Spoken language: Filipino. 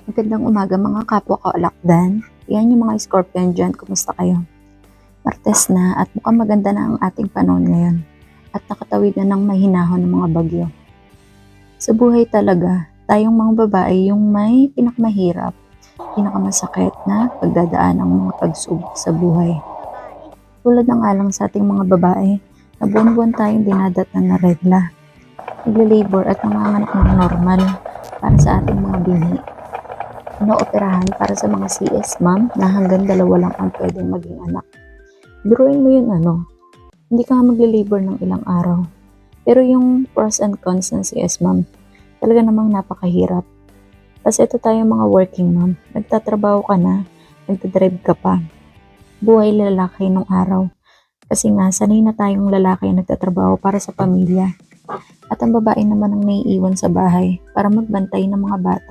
Magandang umaga mga kapwa ka-alakdan. Yan yung mga Scorpion dyan, kumusta kayo? Martes na at mukhang maganda na ang ating panahon ngayon at nakatawid na ng mahinahon ng mga bagyo. Sa buhay talaga, tayong mga babae yung may pinakamahirap, pinakamasakit na pagdadaan ng mga pagsubok sa buhay. Tulad ng alang sa ating mga babae, na buwan-buwan tayong dinadatnan na regla, nagle-labor at nanganganak ng normal para sa ating mga binhi. Inooperahan para sa mga CS ma'am na hanggang 2 lang ang pwedeng maging anak. Biruin mo yun hindi ka nga magle-labor ng ilang araw. Pero yung pros and cons ng CS ma'am, talaga namang napakahirap. Kasi ito tayo mga working ma'am, nagtatrabaho ka na, nagdadrive ka pa. Buhay lalaki nung araw. Kasi nga, sanay na tayong lalaki na nagtatrabaho para sa pamilya. At ang babae naman ang naiiwan sa bahay para magbantay ng mga bata.